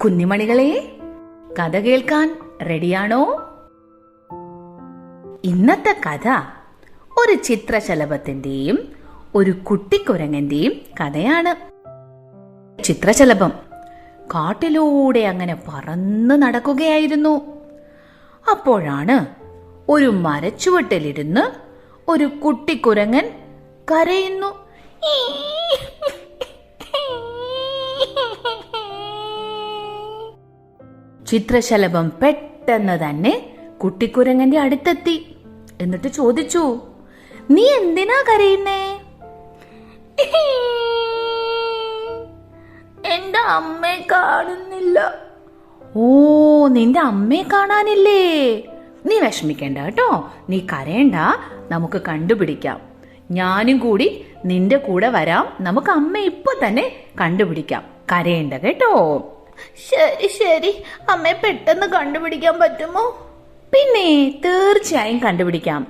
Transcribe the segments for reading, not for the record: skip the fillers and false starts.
കുഞ്ഞുമണികളെ, കഥ കേൾക്കാൻ റെഡിയാണോ? ഇന്നത്തെ കഥ ഒരു ചിത്രശലഭത്തിന്റെയും ഒരു കുട്ടിക്കുരങ്ങന്റെയും കഥയാണ്. ചിത്രശലഭം കാട്ടിലൂടെ അങ്ങനെ പറന്ന് നടക്കുകയായിരുന്നു. അപ്പോഴാണ് ഒരു മരച്ചുവട്ടിലിരുന്ന് ഒരു കുട്ടിക്കുരങ്ങൻ കരയുന്നു. ചിത്രശലഭം പെട്ടെന്ന് തന്നെ കുട്ടിക്കുരങ്ങന്റെ അടുത്തെത്തി. എന്നിട്ട് ചോദിച്ചു, നീ എന്തിനാ കരയുന്നേ? എന്റെ അമ്മയെ കാണുന്നില്ല. ഓ, നിന്റെ അമ്മയെ കാണാനില്ലേ? നീ വിഷമിക്കണ്ട കേട്ടോ, നീ കരയണ്ട, നമുക്ക് കണ്ടുപിടിക്കാം. ഞാനും കൂടി നിന്റെ കൂടെ വരാം. നമുക്ക് അമ്മ ഇപ്പൊ തന്നെ കണ്ടുപിടിക്കാം. കരയണ്ട കേട്ടോ. ശരി ശരി, അമ്മയെ പെട്ടെന്ന് കണ്ടുപിടിക്കാൻ പറ്റുമോ? പിന്നെ തീർച്ചയായും കണ്ടുപിടിക്കാം.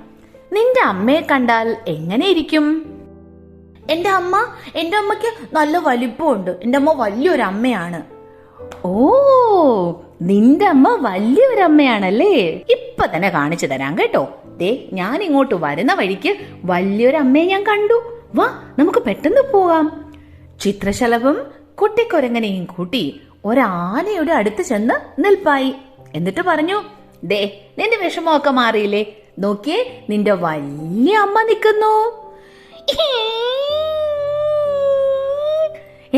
നിന്റെ അമ്മയെ കണ്ടാൽ എങ്ങനെ ഇരിക്കും? എന്റെ അമ്മയ്ക്ക് നല്ല വലിപ്പമുണ്ട്. എന്റെ അമ്മ വലിയൊരു അമ്മയാണ്. ഓ, നിന്റെ അമ്മ വലിയൊരമ്മയാണല്ലേ? ഇപ്പൊ തന്നെ കാണിച്ചു തരാം കേട്ടോ. ദേ, ഞാൻ ഇങ്ങോട്ട് വരുന്ന വഴിക്ക് വലിയൊരമ്മയെ ഞാൻ കണ്ടു. വാ, നമുക്ക് പെട്ടെന്ന് പോകാം. ചിത്രശലഭം കുട്ടിക്കുരങ്ങനെയും കൂട്ടി ഒരാനയുടെ അടുത്ത് ചെന്ന് നിൽപ്പായി. എന്നിട്ട് പറഞ്ഞു, ദേ, നിന്റെ വിഷമമൊക്കെ മാറിയില്ലേ? നോക്കിയേ, നിന്റെ വലിയ അമ്മ നിൽക്കുന്നു.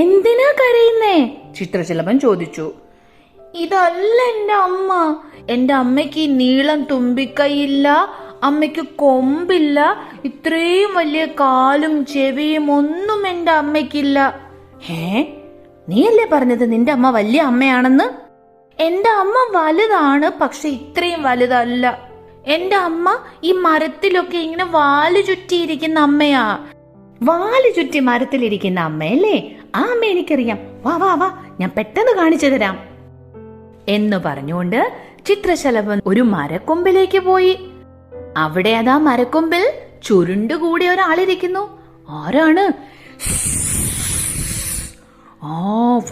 എന്തിനാ കരയുന്നേ? ചിത്രശലഭം ചോദിച്ചു. ഇതല്ല എന്റെ അമ്മ. എന്റെ അമ്മയ്ക്ക് നീളം തുമ്പിക്കൈയില്ല, അമ്മയ്ക്ക് കൊമ്പില്ല, ഇത്രയും വലിയ കാലും ചെവിയും ഒന്നും എന്റെ അമ്മയ്ക്കില്ല. നീയല്ലേ പറഞ്ഞത് നിന്റെ അമ്മ വലിയ അമ്മയാണെന്ന്? എന്റെ അമ്മ വലുതാണ്, പക്ഷെ ഇത്രയും വലുതല്ല. എന്റെ അമ്മ ഈ മരത്തിലൊക്കെ ഇങ്ങനെ വാല് ചുറ്റിയിരിക്കുന്ന അമ്മയാ. വാല് ചുറ്റി മരത്തിലിരിക്കുന്ന അമ്മയല്ലേ? ആ അമ്മ എനിക്കറിയാം. വാ വാ വാ, ഞാൻ പെട്ടെന്ന് കാണിച്ചു തരാം എന്ന് പറഞ്ഞുകൊണ്ട് ചിത്രശലഭം ഒരു മരക്കൊമ്പിലേക്ക് പോയി. അവിടെ അതാ മരക്കൊമ്പിൽ ചുരുണ്ടുകൂടി ഒരാളിരിക്കുന്നു. ആരാണ്? ആ,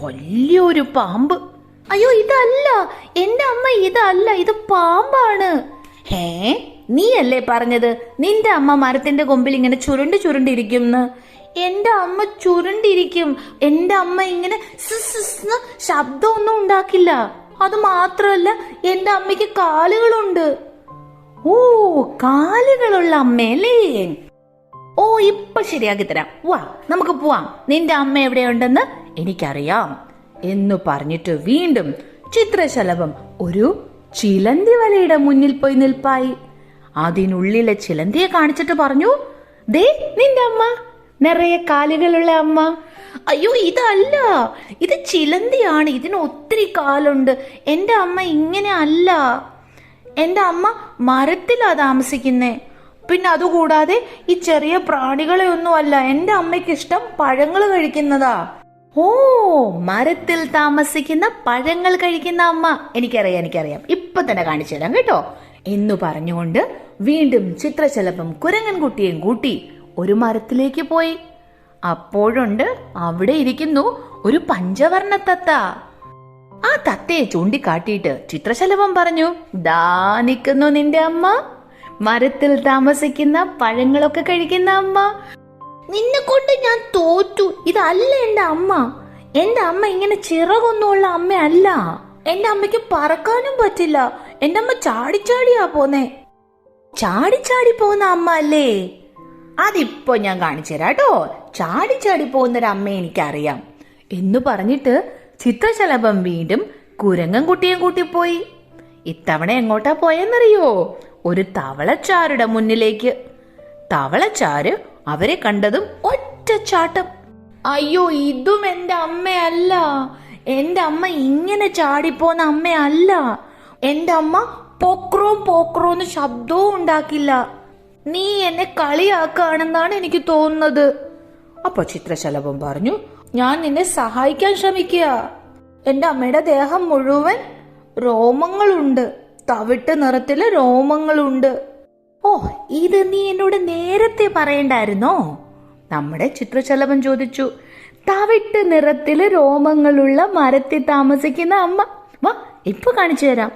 വലിയൊരു പാമ്പ്. അയ്യോ, ഇതല്ല എന്റെ അമ്മ, ഇതല്ല, ഇത് പാമ്പാണ്. നീയല്ലേ പറഞ്ഞത് നിന്റെ അമ്മ മരത്തിന്റെ കൊമ്പിൽ ഇങ്ങനെ ചുരുണ്ടിരിക്കും? എന്റെ അമ്മ ചുരുണ്ടിരിക്കും. എന്റെ അമ്മ ഇങ്ങനെ ശബ്ദമൊന്നും ഉണ്ടാക്കില്ല. അത് മാത്രമല്ല, എന്റെ അമ്മയ്ക്ക് കാലുകളുണ്ട്. ഓ, കാലുകളുള്ള അമ്മയല്ലേ? ഓ, ഇപ്പൊ ശരിയാക്കി തരാം. വാ, നമുക്ക് പോവാം. നിന്റെ അമ്മ എവിടെയുണ്ടെന്ന് എനിക്കറിയാം എന്ന് പറഞ്ഞിട്ട് വീണ്ടും ചിത്രശലഭം ഒരു ചിലന്തി വലയുടെ മുന്നിൽ പോയി നിൽപ്പായി. അതിനുള്ളിലെ ചിലന്തിയെ കാണിച്ചിട്ട് പറഞ്ഞു, ദേ, നിന്റെ അമ്മ, നിറയെ കാലുകളുള്ള അമ്മ. അയ്യോ, ഇതല്ല, ഇത് ചിലന്തിയാണ്. ഇതിന് ഒത്തിരി കാലുണ്ട്. എന്റെ അമ്മ ഇങ്ങനെ അല്ല. എന്റെ അമ്മ മരത്തിലാ താമസിക്കുന്നേ. പിന്നെ അതുകൂടാതെ ഈ ചെറിയ പ്രാണികളെ ഒന്നും അല്ല. എന്റെ അമ്മയ്ക്ക് ഇഷ്ടം പഴങ്ങൾ കഴിക്കുന്നതാ. ഓ, മരത്തിൽ താമസിക്കുന്ന പഴങ്ങൾ കഴിക്കുന്ന അമ്മ. എനിക്കറിയാം. ഇപ്പൊ തന്നെ കാണിച്ചു തരാം കേട്ടോ എന്ന് പറഞ്ഞുകൊണ്ട് വീണ്ടും ചിത്രശലഭം കുരങ്ങൻകുട്ടിയെയും കൂട്ടി ഒരു മരത്തിലേക്ക് പോയി. അപ്പോഴുണ്ട് അവിടെ ഇരിക്കുന്നു ഒരു പഞ്ചവർണ്ണ തത്ത. ആ തത്തയെ ചൂണ്ടിക്കാട്ടിയിട്ട് ചിത്രശലഭം പറഞ്ഞു, ദാ നിൽക്കുന്നു നിന്റെ അമ്മ, മരത്തിൽ താമസിക്കുന്ന പഴങ്ങളൊക്കെ കഴിക്കുന്ന അമ്മ. നിന്നെ കൊണ്ട് ഞാൻ തോറ്റു. ഇതല്ല എന്റെ അമ്മ. എന്റെ അമ്മ ഇങ്ങനെ ചിറകൊന്നുമുള്ള അമ്മയല്ല. എന്റെ അമ്മയ്ക്ക് പറക്കാനും പറ്റില്ല. എന്റെ അമ്മ ചാടിച്ചാടിയാ പോന്നേ. ചാടിച്ചാടി പോകുന്ന അമ്മ അല്ലേ? അതിപ്പോ ഞാൻ കാണിച്ചു തരാം കേട്ടോ. ചാടിച്ചാടി പോകുന്നൊരു അമ്മ എനിക്കറിയാം എന്ന് പറഞ്ഞിട്ട് ചിത്രശലഭം വീണ്ടും കുരങ്ങൻകുട്ടിയെ കൂട്ടിപ്പോയി. ഇത്തവണ എങ്ങോട്ടാ പോയെന്നറിയോ? ഒരു തവളച്ചാരുടെ മുന്നിലേക്ക്. തവളച്ചാര് അവരെ കണ്ടതും ഒറ്റച്ചാട്ടം. അയ്യോ, ഇതും എന്റെ അമ്മയല്ല. എന്റെ അമ്മ ഇങ്ങനെ ചാടിപ്പോന്ന അമ്മയല്ല. എന്റെ അമ്മ പോക്രോന്ന് ശബ്ദവും ഉണ്ടാക്കില്ല. നീ എന്നെ കളിയാക്കാണെന്നാണ് എനിക്ക് തോന്നുന്നത്. അപ്പൊ ചിത്രശലഭം പറഞ്ഞു, ഞാൻ നിന്നെ സഹായിക്കാൻ ശ്രമിക്കുക. എന്റെ അമ്മയുടെ ദേഹം മുഴുവൻ രോമങ്ങളുണ്ട്. തവിട്ട് നിറത്തില് രോമങ്ങളുണ്ട്. ഓ, ഇത് നീ എന്നോട് നേരത്തെ പറയണ്ടായിരുന്നോ? നമ്മുടെ ചിത്രശലഭം ചോദിച്ചു. തവിട്ട് നിറത്തില് രോമങ്ങളുള്ള മരത്തിൽ താമസിക്കുന്ന അമ്മ. വാ, ഇപ്പൊ കാണിച്ചു തരാം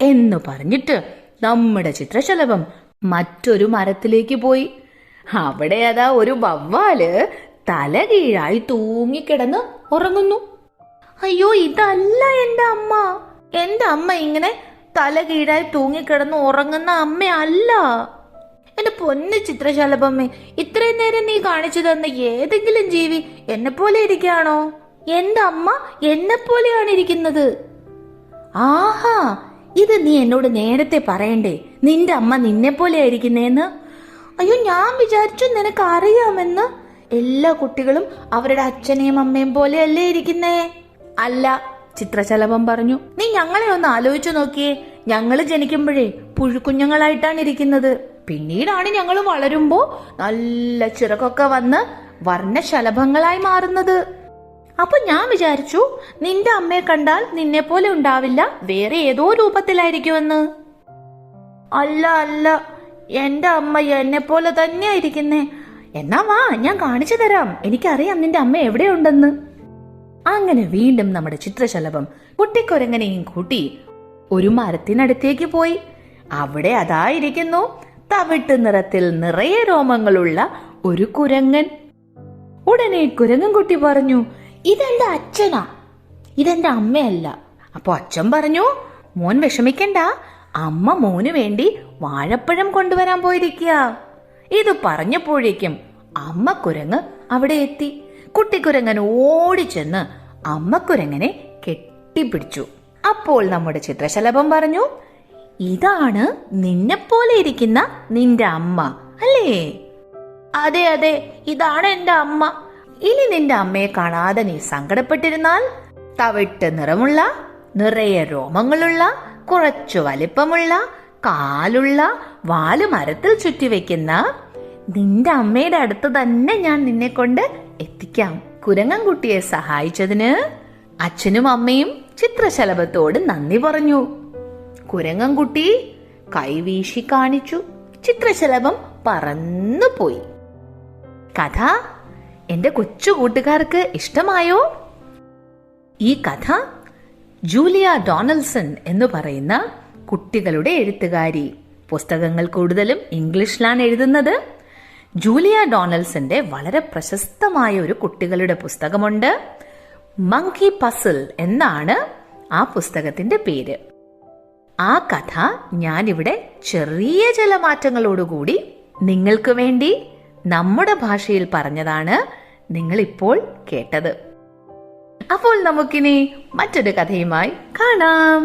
എന്ന് പറഞ്ഞിട്ട് നമ്മുടെ ചിത്രശലഭം മറ്റൊരു മരത്തിലേക്ക് പോയി. അവിടെ അതാ ഒരു വവ്വാല് തല കീഴായി തൂങ്ങിക്കിടന്ന് ഉറങ്ങുന്നു. അയ്യോ, ഇതല്ല എന്റെ അമ്മ. എന്റെ അമ്മ ഇങ്ങനെ തല കീഴായി തൂങ്ങിക്കിടന്ന് ഉറങ്ങുന്ന അമ്മയല്ല. എന്റെ പൊന്നു ചിത്രശലഭമ്മേ, ഇത്രയും നേരം നീ കാണിച്ചു തന്ന ഏതെങ്കിലും ജീവി എന്നെ പോലെ ഇരിക്കുകയാണോ? എന്റെ അമ്മ എന്നെ പോലെയാണ് ഇരിക്കുന്നത്. ആഹാ, ഇത് നീ എന്നോട് നേരത്തെ പറയണ്ടേ, നിന്റെ അമ്മ നിന്നെ പോലെ ആയിരിക്കുന്നേന്ന്. അയ്യോ, ഞാൻ വിചാരിച്ചു നിനക്ക് അറിയാമെന്ന്. എല്ലാ കുട്ടികളും അവരുടെ അച്ഛനെയും അമ്മയും പോലെയല്ലേ ഇരിക്കുന്നേ? അല്ല, ചിത്രശലഭം പറഞ്ഞു. നീ ഞങ്ങളെ ഒന്ന് ആലോചിച്ചു നോക്കിയേ. ഞങ്ങള് ജനിക്കുമ്പോഴേ പുഴുക്കുഞ്ഞുങ്ങളായിട്ടാണ് ഇരിക്കുന്നത്. പിന്നീടാണ് ഞങ്ങൾ വളരുമ്പോ നല്ല ചിറകൊക്കെ വന്ന് വർണ്ണശലഭങ്ങളായി മാറുന്നത്. അപ്പൊ ഞാൻ വിചാരിച്ചു നിന്റെ അമ്മയെ കണ്ടാൽ നിന്നെ പോലെ ഉണ്ടാവില്ല, വേറെ ഏതോ രൂപത്തിലായിരിക്കുമെന്ന്. അല്ല അല്ല, എന്റെ അമ്മ എന്നെ പോലെ തന്നെയാ ഇരിക്കുന്നേ. എന്നാ വാ, ഞാൻ കാണിച്ചു തരാം. എനിക്കറിയാം നിന്റെ അമ്മ എവിടെയുണ്ടെന്ന്. അങ്ങനെ വീണ്ടും നമ്മുടെ ചിത്രശലഭം കുട്ടിക്കുരങ്ങനെയും കൂട്ടി ഒരു മരത്തിനടുത്തേക്ക് പോയി. അവിടെ അതായിരിക്കുന്നു തവിട്ട് നിറത്തിൽ നിറയെ രോമങ്ങളുള്ള ഒരു കുരങ്ങൻ. ഉടനെ കുരങ്ങൻ കുട്ടി പറഞ്ഞു, ഇതെന്റെ അച്ഛനാ, ഇതെന്റെ അമ്മയല്ല. അപ്പൊ അച്ഛൻ പറഞ്ഞു, മോൻ വിഷമിക്കണ്ട, അമ്മ മോന് വേണ്ടി വാഴപ്പഴം കൊണ്ടുവരാൻ പോയിരിക്കുക. ഇത് പറഞ്ഞപ്പോഴേക്കും അമ്മ കുരങ്ങ് അവിടെ എത്തി. കുട്ടിക്കുരങ്ങൻ ഓടിച്ചെന്ന് അമ്മ കുരങ്ങനെ കെട്ടിപ്പിടിച്ചു. അപ്പോൾ നമ്മുടെ ചിത്രശലഭം പറഞ്ഞു, ഇതാണ് നിന്നെപ്പോലെ ഇരിക്കുന്ന നിന്റെ അമ്മ അല്ലേ? അതെ അതെ, ഇതാണ് എന്റെ അമ്മ. ഇനി നിന്റെ അമ്മയെ കാണാതെ നീ സങ്കടപ്പെട്ടിരുന്നാൽ തവിട്ട് നിറമുള്ള നിറയെ രോമങ്ങളുള്ള കുറച്ചു വലിപ്പമുള്ള കാലുള്ള വാല് മരത്തിൽ ചുറ്റിവെക്കുന്ന നിന്റെ അമ്മയുടെ അടുത്ത് തന്നെ ഞാൻ നിന്നെ കൊണ്ട് എത്തിക്കാം. കുരങ്ങൻകുട്ടിയെ സഹായിച്ചതിന് അച്ഛനും അമ്മയും ചിത്രശലഭത്തോട് നന്ദി പറഞ്ഞു. കുരങ്ങൻകുട്ടി കൈവീശി കാണിച്ചു. ചിത്രശലഭം പറന്നുപോയി. കഥ എന്റെ കൊച്ചു കൂട്ടുകാർക്ക് ഇഷ്ടമായോ? ഈ കഥ ജൂലിയ ഡൊണാൾഡ്സൺ എന്ന് പറയുന്ന കുട്ടികളുടെ എഴുത്തുകാരി. പുസ്തകങ്ങൾ കൂടുതലും ഇംഗ്ലീഷിലാണ് എഴുതുന്നത്. ജൂലിയ ഡൊണാൾഡ്സന്റെ വളരെ പ്രശസ്തമായ ഒരു കുട്ടികളുടെ പുസ്തകമുണ്ട്. മങ്കി പസിൽ എന്നാണ് ആ പുസ്തകത്തിന്റെ പേര്. ആ കഥ ഞാനിവിടെ ചെറിയ ചില മാറ്റങ്ങളോടുകൂടി നിങ്ങൾക്ക് വേണ്ടി നമ്മുടെ ഭാഷയിൽ പറഞ്ഞതാണ് നിങ്ങൾ ഇപ്പോൾ കേട്ടത്. അപ്പോൾ നമുക്കിനി മറ്റൊരു കഥയുമായി കാണാം.